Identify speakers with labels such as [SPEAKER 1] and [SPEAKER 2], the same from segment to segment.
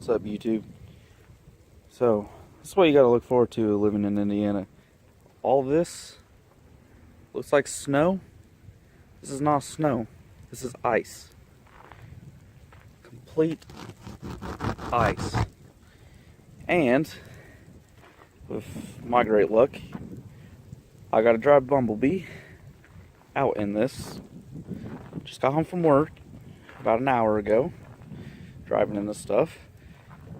[SPEAKER 1] What's up, YouTube? So, this is what you gotta look forward to living in Indiana. All this looks like snow. This is not snow. This is ice. Complete ice. And, with my great luck, I gotta drive Bumblebee out in this. Just got home from work about an hour ago, driving in this stuff.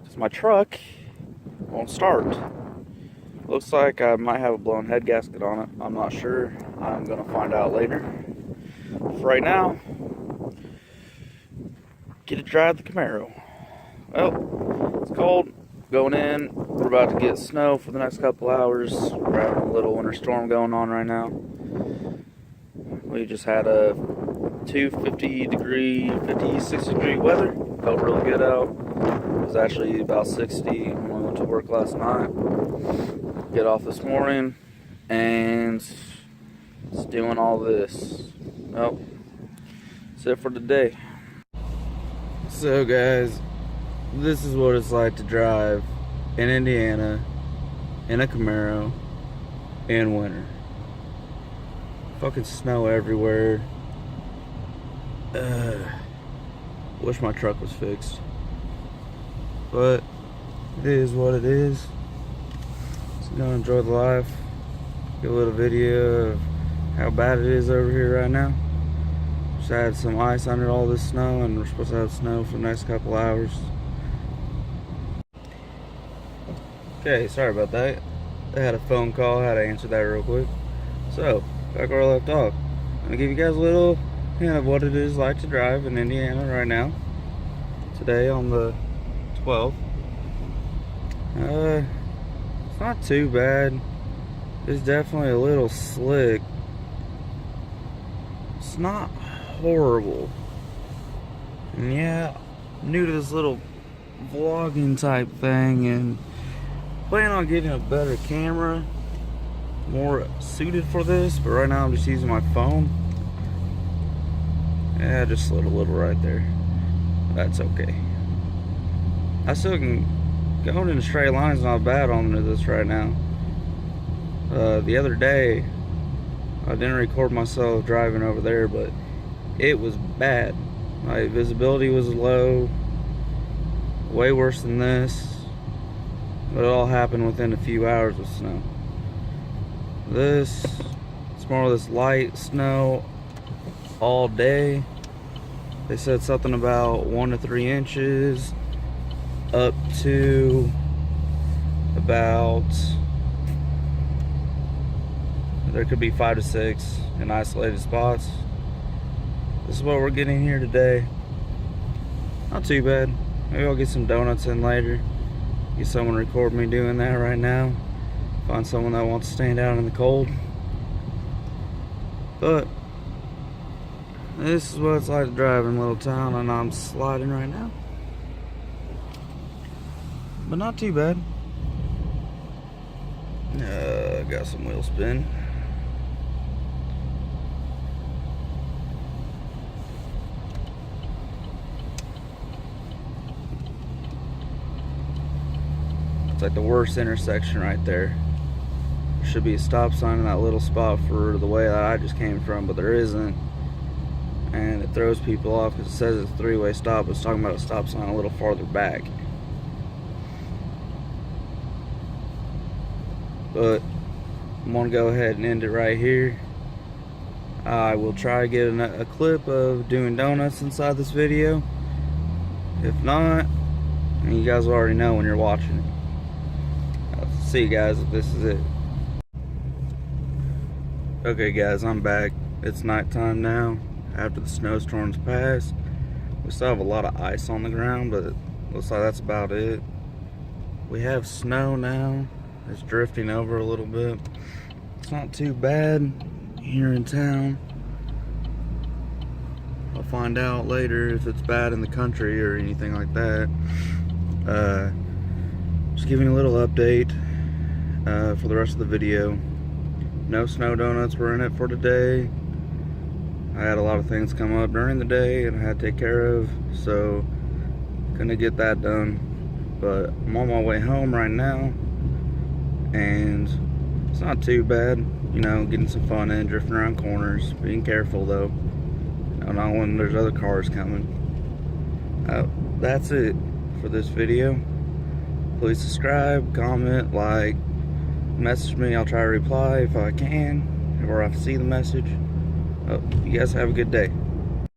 [SPEAKER 1] Because my truck won't start. Looks like I might have a blown head gasket on it. I'm not sure. I'm gonna find out later. For right now, get to drive the Camaro. Well, it's cold. Going in. We're about to get snow for the next couple hours. We're having a little winter storm going on right now. We just had a 50 degree, 60 degree weather. Felt really good out. It was actually about 60 when we went to work last night. Get off this morning and it's doing all this. Well, that's it for today. So guys, this is what it's like to drive in Indiana in a Camaro in winter. Fucking snow everywhere. Wish my truck was fixed, but it is what it is. So gonna enjoy the life. Get a little video of how bad it is over here right now. Just had some ice under all this snow, and we're supposed to have snow for the next couple hours. Okay, sorry about that. I had a phone call, had to answer that real quick. So, back where I left off. I'm gonna give you guys a little hint of what it is like to drive in Indiana right now. Today on the 12th. It's not too bad. It's definitely a little slick. It's not horrible. And yeah, I'm new to this little vlogging type thing and plan on getting a better camera, more suited for this, but right now I'm just using my phone. Yeah, just slid a little right there. That's okay. I still can, going in a straight line is not bad on this right now. The other day, I didn't record myself driving over there, but it was bad. My visibility was low, way worse than this. But it all happened within a few hours of snow. This, it's more of this light snow all day. They said something about 1 to 3 inches up to about, there could be 5 to 6 in isolated spots. This is what we're getting here today. Not too bad. Maybe I'll get some donuts in later. Get someone record me doing that right now. Find someone that wants to stand out in the cold. But this is what it's like to drive in a little town, and I'm sliding right now. But not too bad. Got some wheel spin. It's like the worst intersection right there. There should be a stop sign in that little spot for the way that I just came from, but there isn't. And it throws people off because it says it's a three-way stop, but it's talking about a stop sign a little farther back. But I'm gonna go ahead and end it right here. I will try to get a clip of doing donuts inside this video. If not, you guys will already know when you're watching it. I'll see you guys if this is it. Okay guys, I'm back. It's nighttime now. After the snowstorms passed, we still have a lot of ice on the ground, but it looks like that's about it. We have snow now. It's drifting over a little bit. It's not too bad here in town. I'll find out later if it's bad in the country or anything like that. Just giving a little update for the rest of the video. No snow donuts were in it for today. I had a lot of things come up during the day and I had to take care of, so gonna get that done. but I'm on my way home right now, and it's not too bad. You know, getting some fun in, drifting around corners, being careful though. Not when there's other cars coming. That's it for this video. Please subscribe, comment, like, message me. I'll try to reply if I can, or if I see the message. You guys have a good day.